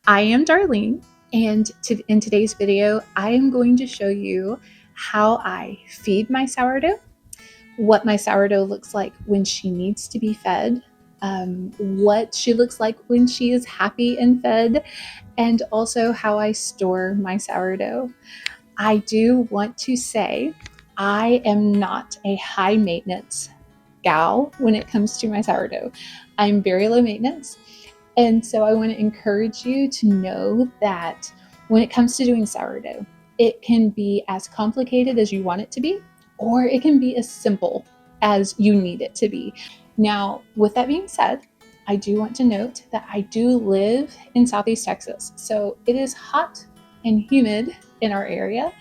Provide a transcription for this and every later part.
I am Darlene, and in today's video, I am going to show you how I feed my sourdough, what my sourdough looks like when she needs to be fed, what she looks like when she is happy and fed, and also how I store my sourdough. I do want to say I am not a high maintenance gal when it comes to my sourdough. I'm very low maintenance. And so I want to encourage you to know that when it comes to doing sourdough, it can be as complicated as you want it to be, or it can be as simple as you need it to be. Now, with that being said, I do want to note that I do live in Southeast Texas, so it is hot and humid in our area.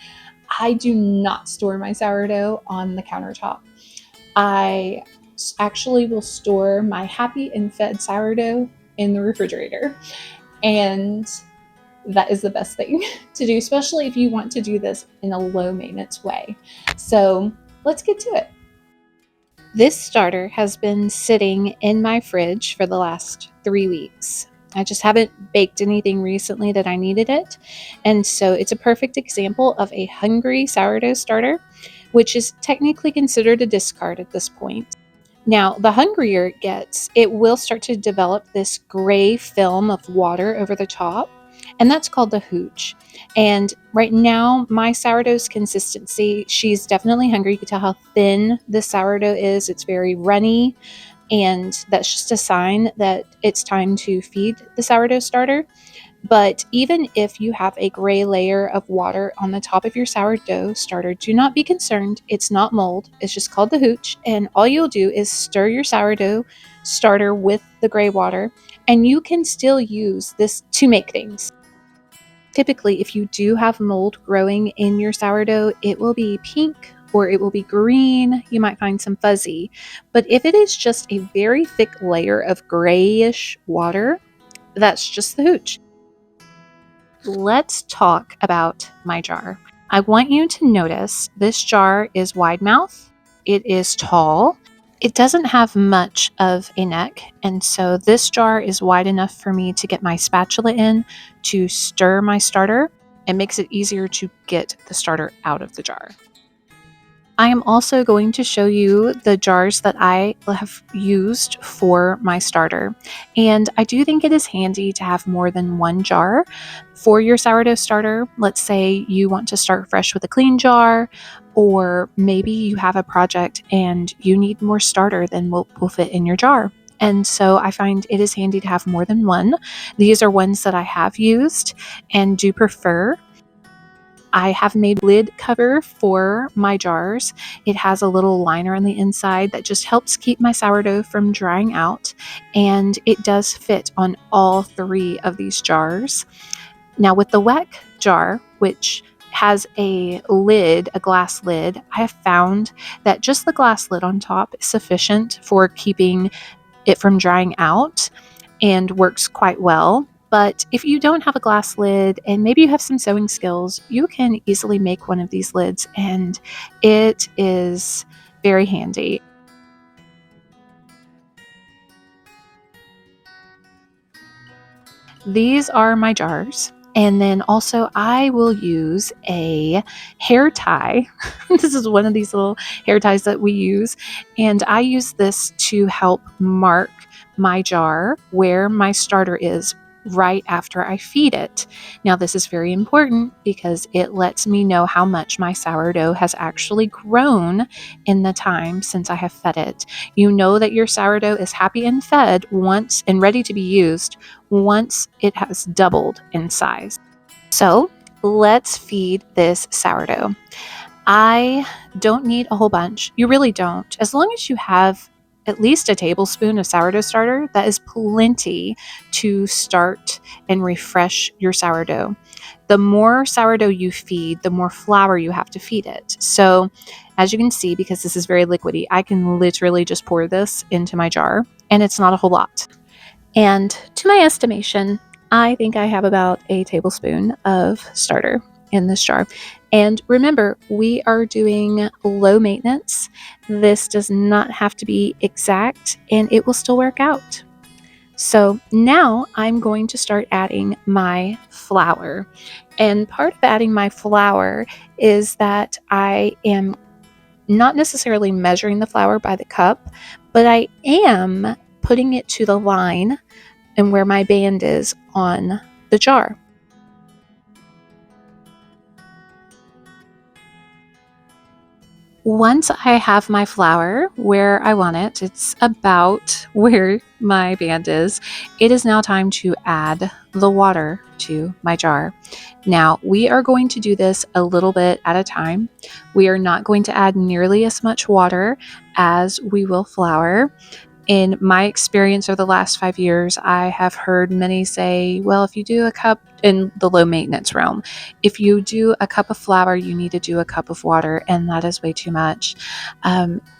I do not store my sourdough on the countertop. I actually will store my happy and fed sourdough in the refrigerator. And that is the best thing to do, especially if you want to do this in a low maintenance way. So let's get to it. This starter has been sitting in my fridge for the last 3 weeks. I just haven't baked anything recently that I needed it. And so it's a perfect example of a hungry sourdough starter, which is technically considered a discard at this point. Now, the hungrier it gets, it will start to develop this gray film of water over the top, and that's called the hooch. And right now, my sourdough's consistency, she's definitely hungry. You can tell how thin the sourdough is. It's very runny, and that's just a sign that it's time to feed the sourdough starter. But even if you have a gray layer of water on the top of your sourdough starter, do not be concerned. It's not mold. It's just called the hooch. And all you'll do is stir your sourdough starter with the gray water, and you can still use this to make things. Typically, if you do have mold growing in your sourdough, it will be pink or it will be green. You might find some fuzzy. But if it is just a very thick layer of grayish water, that's just the hooch. Let's talk about my jar. I want you to notice this jar is wide mouth. It is tall. It doesn't have much of a neck, and so this jar is wide enough for me to get my spatula in to stir my starter. It makes it easier to get the starter out of the jar. I am also going to show you the jars that I have used for my starter. And I do think it is handy to have more than one jar for your sourdough starter. Let's say you want to start fresh with a clean jar, or maybe you have a project and you need more starter than will fit in your jar. And so I find it is handy to have more than one. These are ones that I have used and do prefer. I have made lid cover for my jars. It has a little liner on the inside that just helps keep my sourdough from drying out, and it does fit on all 3 of these jars. Now with the Weck jar, which has a lid, a glass lid, I have found that just the glass lid on top is sufficient for keeping it from drying out and works quite well. But if you don't have a glass lid and maybe you have some sewing skills, you can easily make one of these lids, and it is very handy. These are my jars. And then also I will use a hair tie. This is one of these little hair ties that we use. And I use this to help mark my jar where my starter is right after I feed it. Now, this is very important because it lets me know how much my sourdough has actually grown in the time since I have fed it. You know that your sourdough is happy and fed once and ready to be used once it has doubled in size. So let's feed this sourdough. I don't need a whole bunch. You really don't. As long as you have at least a tablespoon of sourdough starter, that is plenty to start and refresh your sourdough. The more sourdough you feed, the more flour you have to feed it. So as you can see, because this is very liquidy, I can literally just pour this into my jar, and it's not a whole lot. And to my estimation, I think I have about a tablespoon of starter in this jar. And remember, we are doing low maintenance. This does not have to be exact, and it will still work out. So now I'm going to start adding my flour. And part of adding my flour is that I am not necessarily measuring the flour by the cup, but I am putting it to the line and where my band is on the jar. Once I have my flour where I want it, it's about where my band is, it is now time to add the water to my jar. Now, we are going to do this a little bit at a time. We are not going to add nearly as much water as we will flour. In my experience over the last 5 years, I have heard many say, well, if you do a cup in the low maintenance realm, if you do a cup of flour, you need to do a cup of water, and that is way too much.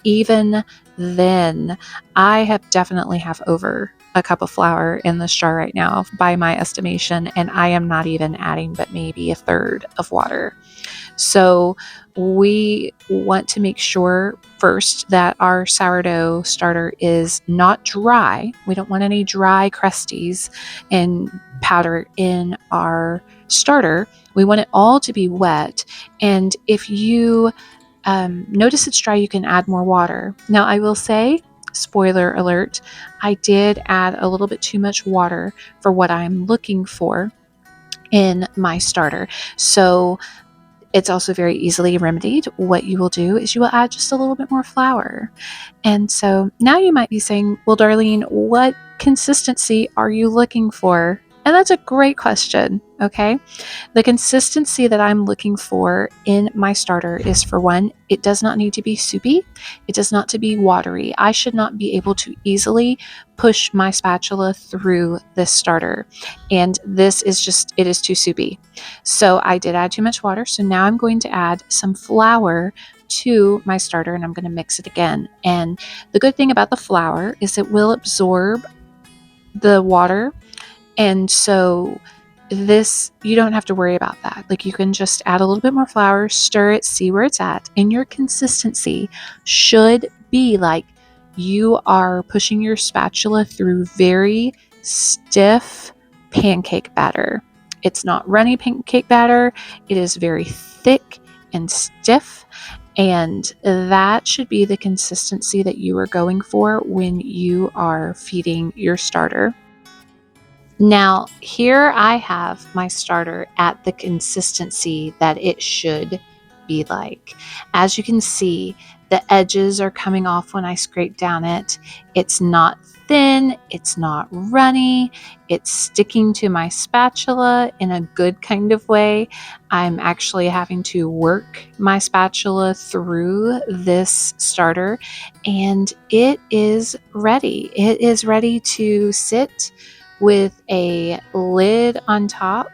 Even then, I have definitely have over a cup of flour in this jar right now by my estimation, and I am not even adding but maybe a third of water. So we want to make sure first that our sourdough starter is not dry. We don't want any dry crusties and powder in our starter. We want it all to be wet. And if you notice it's dry, you can add more water. Now, I will say, spoiler alert, I did add a little bit too much water for what I'm looking for in my starter. So it's also very easily remedied. What you will do is you will add just a little bit more flour. And so now you might be saying, well, Darlene, what consistency are you looking for? And that's a great question, okay? The consistency that I'm looking for in my starter is, for one, it does not need to be soupy. It does not to be watery. I should not be able to easily push my spatula through this starter. And this is just, it is too soupy. So I did add too much water. So now I'm going to add some flour to my starter, and I'm going to mix it again. And the good thing about the flour is it will absorb the water, and so this, you don't have to worry about that. Like, you can just add a little bit more flour, stir it, see where it's at, and your consistency should be like you are pushing your spatula through very stiff pancake batter. It's not runny pancake batter. It is very thick and stiff, and that should be the consistency that you are going for when you are feeding your starter. Now, here I have my starter at the consistency that it should be like. As you can see, the edges are coming off when I scrape down it. It's not thin, it's not runny, it's sticking to my spatula in a good kind of way. I'm actually having to work my spatula through this starter, and it is ready. It is ready to sit with a lid on top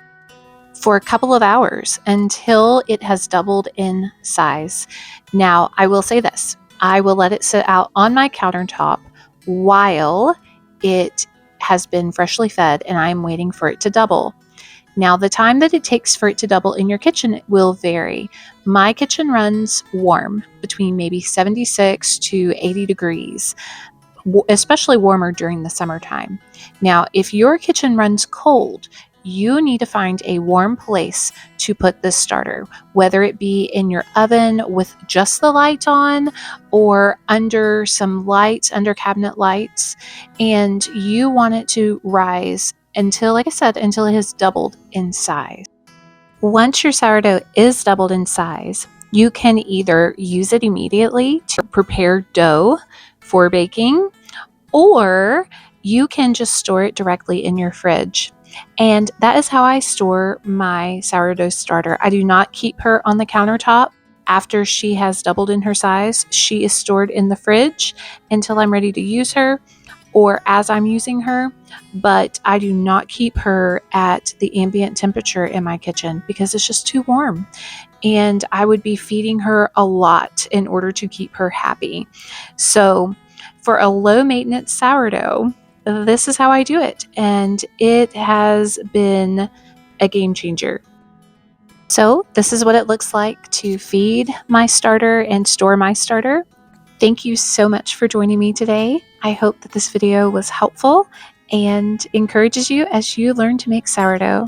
for a couple of hours until it has doubled in size. Now, I will say this, I will let it sit out on my countertop while it has been freshly fed, and I'm waiting for it to double. Now, the time that it takes for it to double in your kitchen will vary. My kitchen runs warm, between maybe 76 to 80 degrees, especially warmer during the summertime. Now, if your kitchen runs cold, you need to find a warm place to put this starter, whether it be in your oven with just the light on or under some lights, under cabinet lights, and you want it to rise until, like I said, until it has doubled in size. Once your sourdough is doubled in size, you can either use it immediately to prepare dough for baking, or you can just store it directly in your fridge. And that is how I store my sourdough starter. I do not keep her on the countertop. After she has doubled in her size, she is stored in the fridge until I'm ready to use her, or as I'm using her, but I do not keep her at the ambient temperature in my kitchen because it's just too warm. And I would be feeding her a lot in order to keep her happy. So for a low maintenance sourdough, this is how I do it. And it has been a game changer. So this is what it looks like to feed my starter and store my starter. Thank you so much for joining me today. I hope that this video was helpful, and encourages you as you learn to make sourdough.